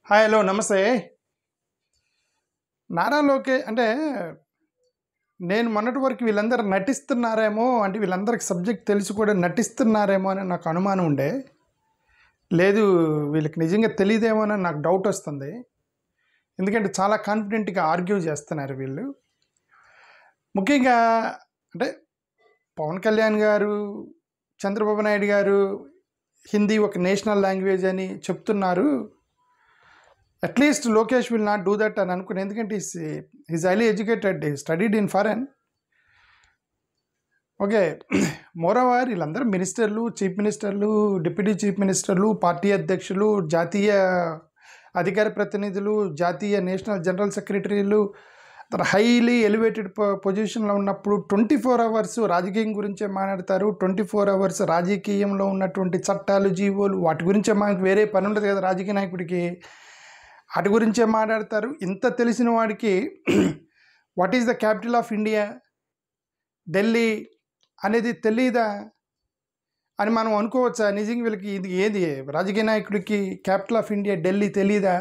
Hi hello నమస్తే. నారా లోకే అంటే నేను మొన్నటి వరకు వీళ్ళందరూ నటిస్తున్నారేమో, అంటే వీళ్ళందరికి సబ్జెక్ట్ తెలిసి కూడా నటిస్తున్నారేమో అని నాకు అనుమానం ఉండే. లేదు, వీళ్ళకి నిజంగా తెలియదేమో అని నాకు డౌట్ వస్తుంది. ఎందుకంటే చాలా కాన్ఫిడెంట్గా ఆర్గ్యూ చేస్తున్నారు వీళ్ళు. ముఖ్యంగా అంటే పవన్ కళ్యాణ్ గారు, చంద్రబాబు నాయుడు గారు హిందీ ఒక నేషనల్ లాంగ్వేజ్ అని చెప్తున్నారు. At least Lokesh will not do that అని అనుకుని, ఎందుకంటే is highly educated, studied in foreign. Okay, moreover వీళ్ళందరూ మినిస్టర్లు, చీఫ్ మినిస్టర్లు, డిప్యూటీ చీఫ్ మినిస్టర్లు, పార్టీ అధ్యక్షులు, జాతీయ అధికార ప్రతినిధులు, జాతీయ నేషనల్ జనరల్ సెక్రటరీలు, హైలీ ఎలివేటెడ్ పొజిషన్లో ఉన్నప్పుడు 24 hours రాజకీయం గురించే మాట్లాడతారు. 24 hours రాజకీయంలో ఉన్నటువంటి చట్టాలు, జీవోలు వాటి గురించే మనకు వేరే పని ఉండదు కదా రాజకీయ నాయకుడికి, వాటి గురించే మాట్లాడతారు. ఇంత తెలిసిన వాడికి what is the capital of India, Delhi అనేది తెలీదా అని మనం అనుకోవచ్చా? నిజంగా వీళ్ళకి ఇది ఏది రాజకీయ నాయకుడికి క్యాపిటల్ ఆఫ్ ఇండియా ఢిల్లీ తెలీదా?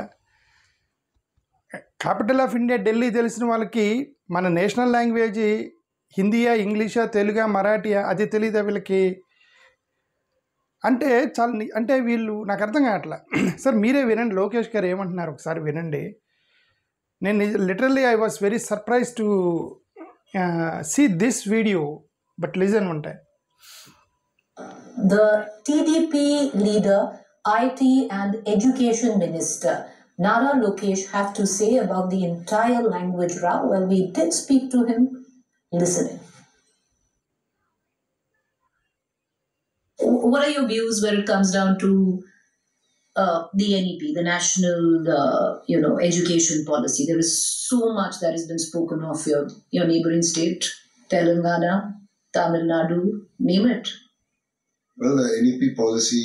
క్యాపిటల్ ఆఫ్ ఇండియా ఢిల్లీ తెలిసిన వాళ్ళకి మన నేషనల్ లాంగ్వేజ్ హిందీయా, ఇంగ్లీషా, తెలుగా, మరాఠీయా అది తెలీదా వీళ్ళకి? అంటే చాలా అంటే వీళ్ళు నాకు అర్థం కావట్లా. సార్ మీరే వినండి, లోకేష్ గారు ఏమంటున్నారు ఒకసారి వినండి. నేను literally I was very surprise to see this video, but listen ఉంటాయి. The TDP leader, IT and Education Minister Nara Lokesh have to say about the entire language row? Well, we did speak to him. Listening. What are your views when it comes down to the NEP, the National, Education Policy? There is so much that has been spoken of your neighboring state, Telangana, Tamil Nadu, name it. Well, the NEP policy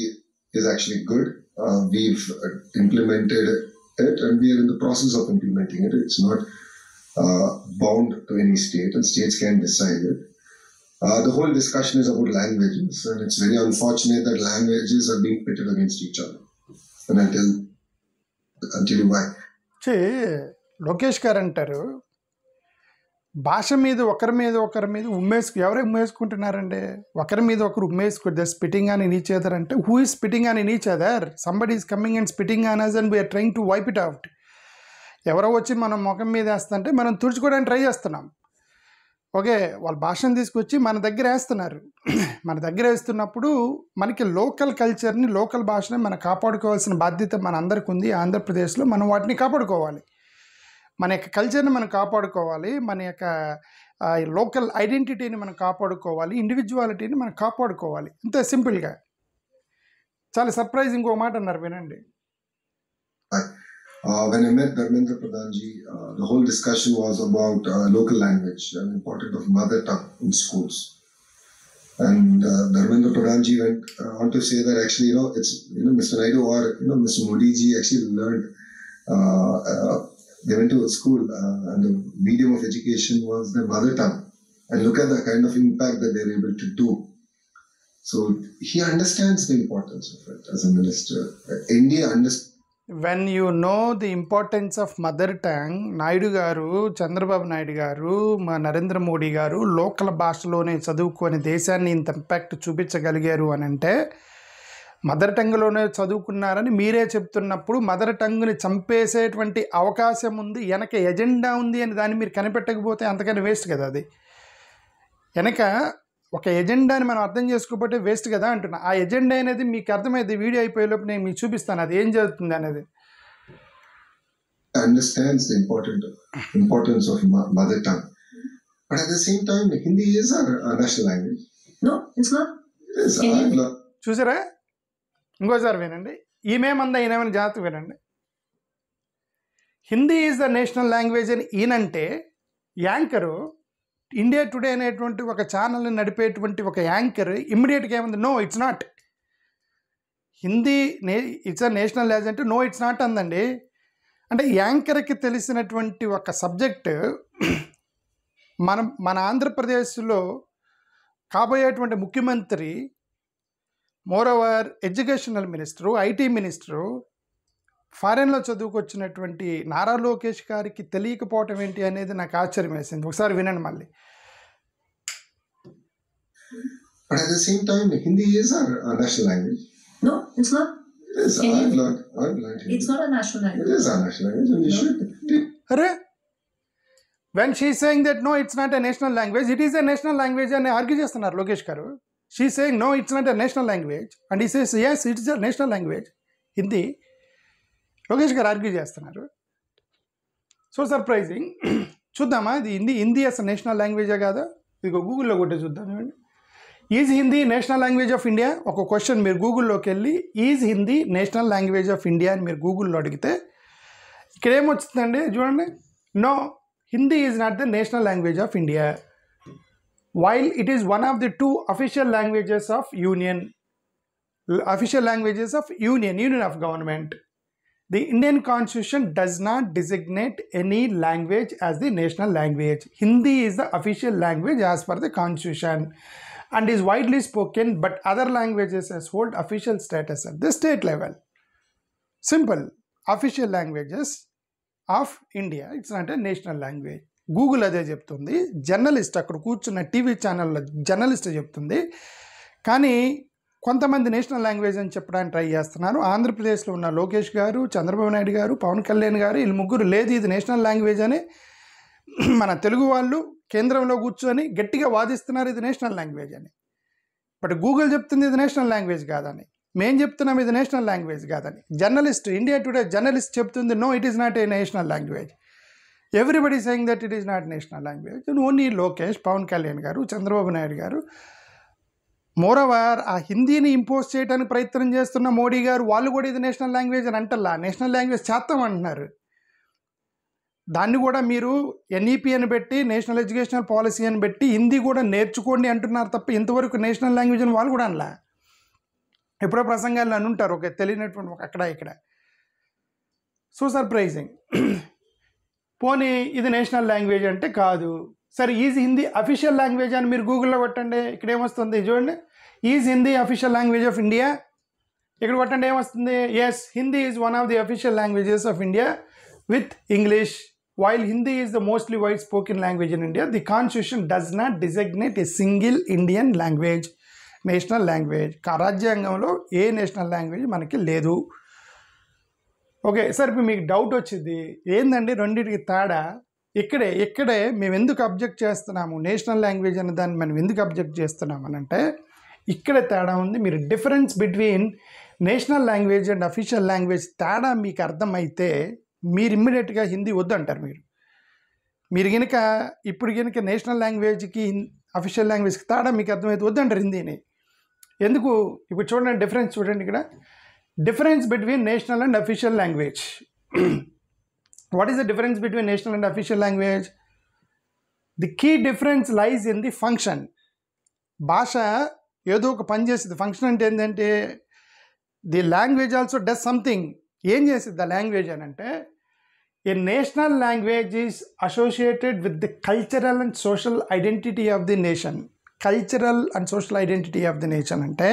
is actually good. We've implemented it and we are in the process of implementing it. It's not bound to any state and states can decide it. The whole discussion is about languages and it's very unfortunate that languages are being pitted against each other. And I'll tell you why. Lokesh గారు అంటారు భాష మీద ఒకరి మీద ఎవరే ఉమ్మేసుకుంటున్నారండి? ఒకరి మీద ఒకరు ఉమ్మేసుకుంటే స్పిటింగ్ అని ఈచ్ అదర్ అంటే హూ ఈజ్ స్పిటింగ్ అని each other? Somebody is coming and spitting on us and we're trying to wipe it out. ఎవరో వచ్చి మనం ముఖం మీద వేస్తుంటే మనం తుడుచుకోవడానికి ట్రై చేస్తున్నాం. ఓకే, వాళ్ళ భాషను తీసుకొచ్చి మన దగ్గర వేస్తున్నారు. మన దగ్గర వేస్తున్నప్పుడు మనకి లోకల్ కల్చర్ని, లోకల్ భాషని మనం కాపాడుకోవాల్సిన బాధ్యత మన అందరికి ఉంది. ఆంధ్రప్రదేశ్లో మనం వాటిని కాపాడుకోవాలి, మన యొక్క కల్చర్ని మనం కాపాడుకోవాలి, మన యొక్క లోకల్ ఐడెంటిటీని మనం కాపాడుకోవాలి, ఇండివిజువాలిటీని మనం కాపాడుకోవాలి. అంతే సింపుల్గా. చాలా సర్ప్రైజ్ ఇంకో మాట అన్నారు, వినండి. When I met Dharmendra Pradhan ji, the whole discussion was about local language and importance of mother tongue in schools. And Dharmendra Pradhan ji went on to say that actually, it's Mr. Naidu or Mr. Modi ji actually learned. They went to a school and the medium of education was their mother tongue. And look at the kind of impact that they're able to do. So he understands the importance of it as a minister. India understands. When you know the importance of mother tongue, Naidu గారు, చంద్రబాబు నాయుడు గారు, మా నరేంద్ర మోడీ గారు local భాషలోనే చదువుకొని దేశాన్ని ఇంత impact చూపించగలిగారు అని అంటే, మదర్ టంగ్లోనే చదువుకున్నారని మీరే చెప్తున్నప్పుడు మదర్ టంగ్ని చంపేసేటువంటి అవకాశం ఉంది, వెనక ఎజెండా ఉంది అని దాన్ని మీరు కనిపెట్టకపోతే అంతకని వేస్ట్ కదా. అది వెనక ఒక ఎజెండాని మనం అర్థం చేసుకోకపోతే వేస్ట్ కదా అంటున్నా. ఆ ఎజెండా అనేది మీకు అర్థమైంది. వీడియో అయిపోయేలోపు నేను మీకు చూపిస్తాను అది ఏం జరుగుతుంది అనేది. Understands the importance of mother tongue, but at the same time Hindi is our national language. No, it's not. Yes, చూసారా? ఇంకోసారి వినండి, ఈమెమందా ఈయనేమైనా జాగ్రత్త వినండి. Hindi is the national language అని ఈయనంటే, యాంకరు ఇండియా టుడే అనేటువంటి ఒక ఛానల్ని నడిపేటువంటి ఒక యాంకర్ ఇమ్మీడియట్గా ఏముంది, no it's not Hindi, it's a national language అంటే నో ఇట్స్ నాట్ అందండి. అంటే యాంకర్కి తెలిసినటువంటి ఒక సబ్జెక్ట్ మన ఆంధ్రప్రదేశ్లో కాబోయేటువంటి ముఖ్యమంత్రి, moreover educational minister, IT minister, ఫారెన్లో చదువుకొచ్చినటువంటి నారా లోకేష్ గారికి తెలియకపోవటం ఏంటి అనేది నాకు ఆశ్చర్యం వేసింది. ఒకసారి వినండి మళ్ళీ. But at the same time, Hindi is our national language. No, it's not. It is. I've learned Hindi. It's not a national language. It is our national language, and we should. అరే when she is saying that no it's not a national language, it is a national language అని argue చేస్తున్నారు లోకేష్ గారు. she is saying no it's not a national language and he says yes it is a national language Hindi. Lokesh గారు argue చేస్తున్నారు. So surprising. చూద్దామా ఇది హిందీ అసలు national లాంగ్వేజే కాదా? ఇదిగో గూగుల్లో కొట్టి చూద్దాం. చూడండి, is Hindi national language of India? ఒక క్వశ్చన్ మీరు గూగుల్లోకి వెళ్ళి is Hindi national language of India అని మీరు గూగుల్లో అడిగితే ఇక్కడ ఏమొచ్చిందండి చూడండి. No, Hindi is not the national language of India while it is one of the 2 official languages of union of government. The Indian Constitution does not designate any language as the national language. Hindi is the official language as per the Constitution and is widely spoken, but other languages hold official status at the state level. Simple. Official languages of India. It's not a national language. Google అదే చెప్తుంది. Journalist అక్కడ కూర్చున్న TV ఛానల్లో journalist చెప్తుంది. కానీ కొంతమంది national language అని చెప్పడానికి ట్రై చేస్తున్నారు. ఆంధ్రప్రదేశ్లో ఉన్న లోకేష్ గారు, చంద్రబాబు నాయుడు గారు, పవన్ కళ్యాణ్ గారు వీళ్ళు ముగ్గురు లేదు ఇది నేషనల్ లాంగ్వేజ్ అని మన తెలుగు వాళ్ళు కేంద్రంలో కూర్చొని గట్టిగా వాదిస్తున్నారు ఇది నేషనల్ లాంగ్వేజ్ అని. బట్ గూగుల్ చెప్తుంది ఇది నేషనల్ లాంగ్వేజ్ కాదని, మేము చెప్తున్నాం ఇది నేషనల్ లాంగ్వేజ్ కాదని. జర్నలిస్ట్, ఇండియా టుడే జర్నలిస్ట్ చెప్తుంది no it is not a national language. Everybody saying that it is not national language. Only Lokesh, Pavan Kalyan garu, Chandrababu Naidu గారు, మోరవర్ ఆ హిందీని ఇంపోజ్ చేయడానికి ప్రయత్నం చేస్తున్న మోడీ గారు వాళ్ళు కూడా ఇది నేషనల్ లాంగ్వేజ్ అని అంటల్లా, నేషనల్ లాంగ్వేజ్ చేస్తాం అంటున్నారు. దాన్ని కూడా మీరు ఎన్ఈపీ అని పెట్టి నేషనల్ ఎడ్యుకేషనల్ పాలసీ అని పెట్టి హిందీ కూడా నేర్చుకోండి అంటున్నారు తప్ప ఇంతవరకు నేషనల్ లాంగ్వేజ్ అని వాళ్ళు కూడా అనలా. ఎప్పుడో ప్రసంగాలు అని ఉంటారు ఒక తెలియనటువంటి ఒక అక్కడ ఇక్కడ. So surprising. పోనీ ఇది నేషనల్ లాంగ్వేజ్ అంటే కాదు. సరే ఈజ్ హిందీ అఫీషియల్ లాంగ్వేజ్ అని మీరు గూగుల్లో కొట్టండి. ఇక్కడ ఏమొస్తుంది చూడండి, is Hindi official language of India. ఇక్కడ కొట్టండి ఏమొస్తుంది, yes Hindi is one of the official languages of India with English. While Hindi is the mostly wide spoken language in India, the constitution does not designate a single Indian language national language. రాజ్యాంగంలో ఏ national language మనకి లేదు. Okay, సరే ఇప్పుడు మీకు doubt వచ్చింది ఏందండి రెండింటికి తేడా ఇక్కడే మేము ఎందుకు అబ్జెక్ట్ చేస్తున్నాము నేషనల్ లాంగ్వేజ్ అనే దాన్ని మనం ఎందుకు అబ్జెక్ట్ చేస్తున్నాము అని అంటే ఇక్కడే తేడా ఉంది. మీరు difference between national language and official language తేడా మీకు అర్థమైతే మీరు ఇమ్మీడియట్గా హిందీ వద్దంటారు. మీరు కనుక ఇప్పుడు కనుక నేషనల్ లాంగ్వేజ్కి అఫీషియల్ లాంగ్వేజ్కి తేడా మీకు అర్థమైతే వద్దంటారు హిందీని. ఎందుకు? ఇప్పుడు చూడండి డిఫరెన్స్ చూడండి ఇక్కడ. Difference between national and official language. What is the difference between national and official language? The key difference lies in the function. భాష ఏదో ఒక పని చేస్తుంది. ఫంక్షన్ అంటే ఏంటంటే the language also does something. ఏం చేస్తుంది ద లాంగ్వేజ్ అని అంటే a national language is associated with the cultural and social identity of the nation. Cultural and social identity of the nation అంటే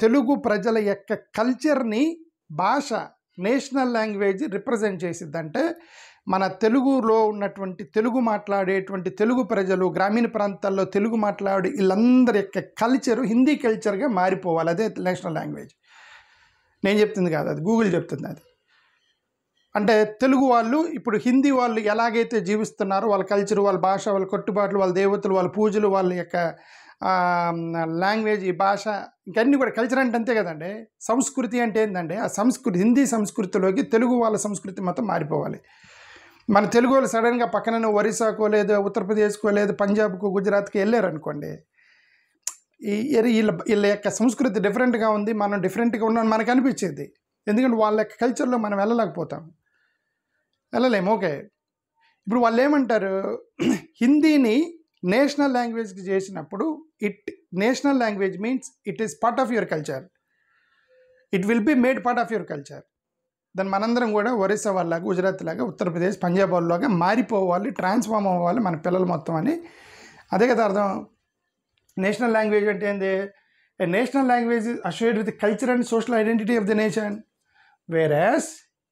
తెలుగు ప్రజల యొక్క కల్చర్ని భాష నేషనల్ లాంగ్వేజ్ రిప్రజెంట్ చేసిద్ది. అంటే మన తెలుగులో ఉన్నటువంటి తెలుగు మాట్లాడేటువంటి తెలుగు ప్రజలు గ్రామీణ ప్రాంతాల్లో తెలుగు మాట్లాడే వీళ్ళందరి యొక్క కల్చరు హిందీ కల్చర్గా మారిపోవాలి. అదే నేషనల్ లాంగ్వేజ్. నేను చెప్తుంది కాదు, అది గూగుల్ చెప్తుంది. అది అంటే తెలుగు వాళ్ళు ఇప్పుడు హిందీ వాళ్ళు ఎలాగైతే జీవిస్తున్నారో వాళ్ళ కల్చర్, వాళ్ళ భాష, వాళ్ళ కట్టుబాట్లు, వాళ్ళ దేవతలు, వాళ్ళ పూజలు, వాళ్ళ యొక్క లాంగ్వేజ్, ఈ భాష ఇంకన్నీ కూడా కల్చర్ అంటే అంతే కదండి. సంస్కృతి అంటే ఏంటంటే ఆ సంస్కృతి హిందీ సంస్కృతిలోకి తెలుగు వాళ్ళ సంస్కృతి మొత్తం మారిపోవాలి. మన తెలుగు వాళ్ళు సడన్గా పక్కన ఒరిస్సాకో లేదు ఉత్తరప్రదేశ్కో లేదు పంజాబ్కో గుజరాత్కి వెళ్ళారనుకోండి, వీళ్ళ యొక్క సంస్కృతి డిఫరెంట్గా ఉంది, మనం డిఫరెంట్గా ఉన్నాం మనకు అనిపించేది. ఎందుకంటే వాళ్ళ యొక్క కల్చర్లో మనం వెళ్ళలేము. ఓకే, ఇప్పుడు వాళ్ళు ఏమంటారు, హిందీని నేషనల్ లాంగ్వేజ్కి చేసినప్పుడు national language means it is part of your culture, it will be made part of your culture. దాన్ని మనందరం కూడా ఒరిస్సా వాళ్ళలాగా, గుజరాత్ లాగా, ఉత్తరప్రదేశ్, పంజాబ్ వాళ్ళలాగా మారిపోవాలి, ట్రాన్స్ఫార్మ్ అవ్వాలి మన పిల్లలు మొత్తం అని. అదే కదా అర్థం. నేషనల్ లాంగ్వేజ్ అంటే ఏంది? A national language is associated with culture and social identity of the nation. Whereas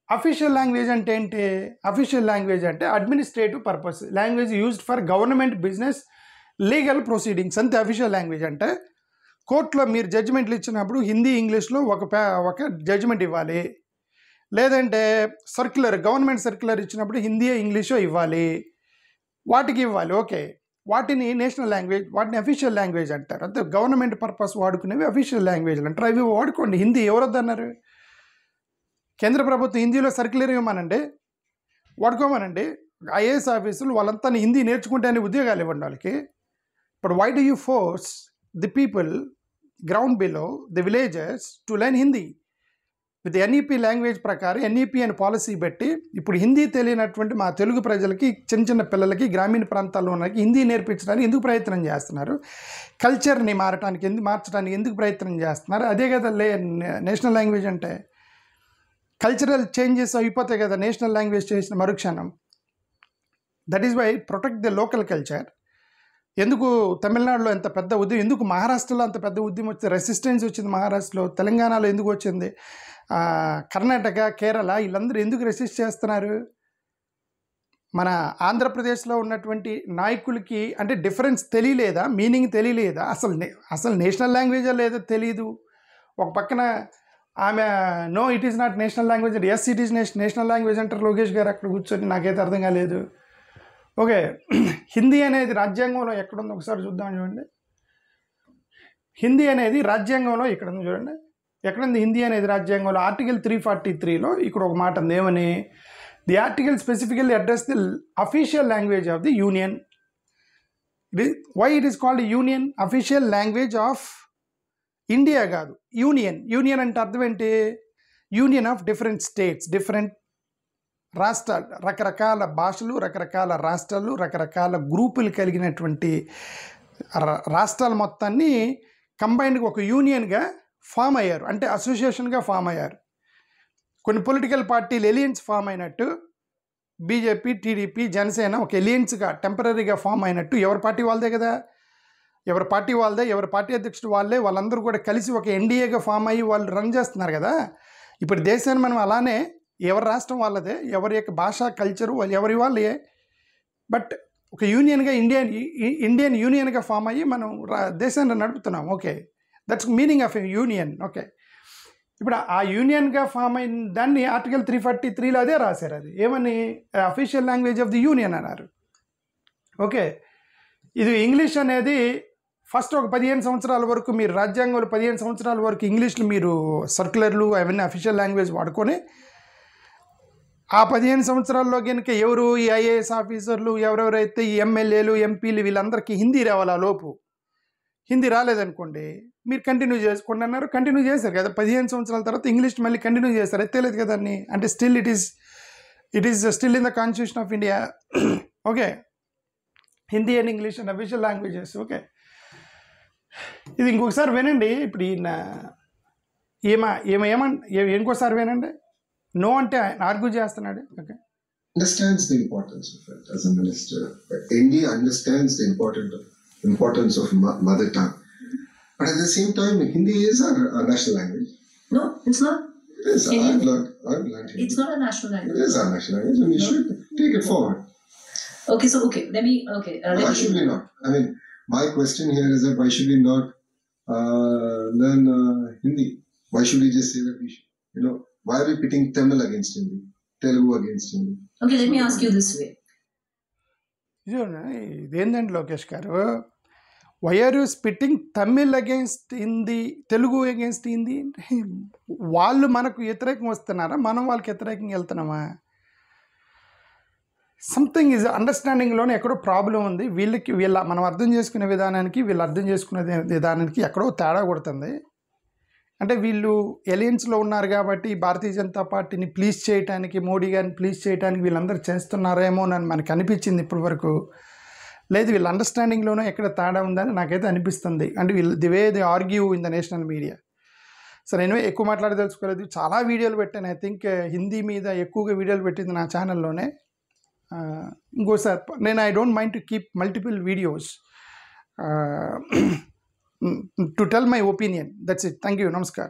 official language అంటే ఏంటి? అఫీషియల్ లాంగ్వేజ్ అంటే administrative purpose, language used for government business legal proceedings అంతే అఫీషియల్ లాంగ్వేజ్ అంటే. కోర్టులో మీరు జడ్జిమెంట్లు ఇచ్చినప్పుడు హిందీ ఇంగ్లీష్లో ఒక జడ్జిమెంట్ ఇవ్వాలి, లేదంటే గవర్నమెంట్ సర్క్యులర్ ఇచ్చినప్పుడు హిందీ ఇంగ్లీషో ఇవ్వాలి, వాటికి ఇవ్వాలి. ఓకే, వాటిని నేషనల్ లాంగ్వేజ్, వాటిని అఫీషియల్ లాంగ్వేజ్ అంటారు. అంతే గవర్నమెంట్ పర్పస్ వాడుకునేవి అఫీషియల్ లాంగ్వేజ్లు అంటారు. అవి వాడుకోండి. హిందీ ఎవరొద్దన్నారు? కేంద్ర ప్రభుత్వం హిందీలో సర్క్యులర్ ఇవ్వమనండి, వాడుకోమనండి. ఐఏఎస్ ఆఫీసులు వాళ్ళంతా హిందీ నేర్చుకుంటేనే ఉద్యోగాలు ఇవ్వండి వాళ్ళకి. But why do you force the people ground below the villages to learn Hindi? With NEP language ప్రకారం ఎన్ఈపీ అని పాలసీ పెట్టి ఇప్పుడు హిందీ తెలియనటువంటి మా తెలుగు ప్రజలకి, చిన్న చిన్న పిల్లలకి, గ్రామీణ ప్రాంతాల్లో ఉన్న హిందీ నేర్పించడానికి ఎందుకు ప్రయత్నం చేస్తున్నారు? కల్చర్ని మార్చడానికి ఎందుకు ప్రయత్నం చేస్తున్నారు? అదే కదా నేషనల్ లాంగ్వేజ్ అంటే. కల్చరల్ చేంజెస్ అయిపోతాయి కదా నేషనల్ లాంగ్వేజ్ చేసిన మరుక్షణం. That is why protect the local culture. ఎందుకు తమిళనాడులో ఎంత పెద్ద ఉద్యమం, ఎందుకు మహారాష్ట్రలో అంత పెద్ద ఉద్యమం వచ్చింది, రెసిస్టెన్స్ వచ్చింది మహారాష్ట్రలో, తెలంగాణలో ఎందుకు వచ్చింది, కర్ణాటక, కేరళ వీళ్ళందరూ ఎందుకు రెసిస్ట్ చేస్తున్నారు? మన ఆంధ్రప్రదేశ్లో ఉన్నటువంటి నాయకులకి అంటే డిఫరెన్స్ తెలియలేదా? మీనింగ్ తెలియలేదా? అసలు నేషనల్ లాంగ్వేజా లేదో తెలియదు. ఒక పక్కన ఆమె no it is not national language అంటే yes it is national language అంటారు లోకేష్ గారు అక్కడ కూర్చొని. నాకైతే అర్థం కాలేదు. ఓకే, హిందీ అనేది రాజ్యాంగంలో ఎక్కడుందో ఒకసారి చూద్దాం. చూడండి, హిందీ అనేది రాజ్యాంగంలో ఇక్కడ ఉంది. చూడండి ఎక్కడుంది హిందీ అనేది రాజ్యాంగంలో. ఆర్టికల్ 343లో ఇక్కడ ఒక మాట ఉంది. ఏమని? The article specifically address the official language of the union. Why it is called union? Official language of India కాదు, యూనియన్. యూనియన్ అంటే అర్థం ఏంటి? Union of different states, different రాష్ట్రాలు, రకరకాల భాషలు, రకరకాల రాష్ట్రాలు, రకరకాల గ్రూపులు కలిగినటువంటి రాష్ట్రాల మొత్తాన్ని కంబైన్డ్గా ఒక యూనియన్గా ఫామ్ అయ్యారు. అంటే అసోసియేషన్గా ఫామ్ అయ్యారు. కొన్ని పొలిటికల్ పార్టీలు ఎలియన్స్ ఫామ్ అయినట్టు, బీజేపీ, టీడీపీ, జనసేన ఒక ఎలియన్స్గా టెంపరీగా ఫామ్ అయినట్టు. ఎవరి పార్టీ వాళ్ళదే కదా, ఎవరి పార్టీ అధ్యక్షుడు వాళ్ళందరూ కూడా కలిసి ఒక ఎన్డీఏగా ఫామ్ అయ్యి వాళ్ళు రన్ చేస్తున్నారు కదా. ఇప్పుడు దేశాన్ని మనం అలానే ఎవరి రాష్ట్రం వాళ్ళదే, ఎవరి యొక్క భాష, కల్చరు ఎవరి వాళ్ళే, బట్ ఒక యూనియన్గా ఇండియన్ యూనియన్గా ఫామ్ అయ్యి మనం దేశాన్ని నడుపుతున్నాం. Okay, that's meaning of union. Okay, ఇప్పుడు ఆ యూనియన్గా ఫామ్ అయిన దాన్ని ఆర్టికల్ 343లో అదే రాశారు. అది ఏమని? Official language of the union అన్నారు. ఓకే, ఇది ఇంగ్లీష్ అనేది ఫస్ట్ ఒక 15 సంవత్సరాల వరకు మీరు రాజ్యాంగంలో 15 సంవత్సరాల వరకు ఇంగ్లీష్లో మీరు సర్క్యులర్లు అవన్నీ అఫీషియల్ లాంగ్వేజ్ వాడుకొని, ఆ 15 సంవత్సరాల్లో కనుక ఎవరు ఈ ఐఏఎస్ ఆఫీసర్లు ఎవరెవరైతే ఈ ఎమ్మెల్యేలు, ఎంపీలు వీళ్ళందరికీ హిందీ రావాలి. ఆ లోపు హిందీ రాలేదనుకోండి, మీరు కంటిన్యూ చేసుకోండి అన్నారు. కంటిన్యూ చేశారు కదా. 15 సంవత్సరాల తర్వాత ఇంగ్లీష్ మళ్ళీ కంటిన్యూ చేస్తారు. అయితే తెలియదు కదా అన్ని. అంటే still it is still in the constitution of India. Okay, Hindi and English and official languages. Okay, ఇది ఇంకొకసారి వినండి. ఇప్పుడు ఇంకోసారి వినండి. నో అంటే ఆర్గ్యూ చేస్తున్నాడు. Okay, understands the importance of it as a minister. India understands the importance of mother tongue. But at the same time, Hindi is our national language. No, it's not. It is. I've learned Hindi. It's not a national language. It is our national language, and we should take it forward. Okay, Why should we not? I mean, my question here is that why should we not learn Hindi? Why should we just say that we should, why are we pitting Tamil against Hindi, Telugu against Hindi? Okay, let me ask you this way. ఇదేంటండి Lokesh garu, why are you spitting Tamil against Hindi, Telugu against Hindi? వాళ్ళు మనకు వ్యతిరేకం వస్తున్నారా, మనం వాళ్ళకి వ్యతిరేకంగా వెళ్తున్నామా? Something is అండర్స్టాండింగ్లోనే ఎక్కడో problem ఉంది. మనం అర్థం చేసుకునే విధానానికి వీళ్ళు అర్థం చేసుకునే విధానానికి ఎక్కడో తేడా కొడుతుంది. అంటే వీళ్ళు ఎలియన్స్లో ఉన్నారు కాబట్టి భారతీయ జనతా పార్టీని ప్లీజ్ చేయడానికి, మోడీ గారిని ప్లీజ్ చేయడానికి వీళ్ళందరూ చేస్తున్నారేమో అని మనకు అనిపించింది ఇప్పటి వరకు. లేదు, వీళ్ళ అండర్స్టాండింగ్లోనే ఎక్కడ తేడా ఉందని నాకైతే అనిపిస్తుంది. అంటే the way they argue in the national media. సరే, నేను ఎక్కువ మాట్లాడదలుచుకోలేదు. చాలా వీడియోలు పెట్టాను. ఐ థింక్ హిందీ మీద ఎక్కువగా వీడియోలు పెట్టింది నా ఛానల్లోనే. ఇంకోసారి నేను I don't mind to keep multiple videos to tell my opinion. That's it. Thank you. Namaskar.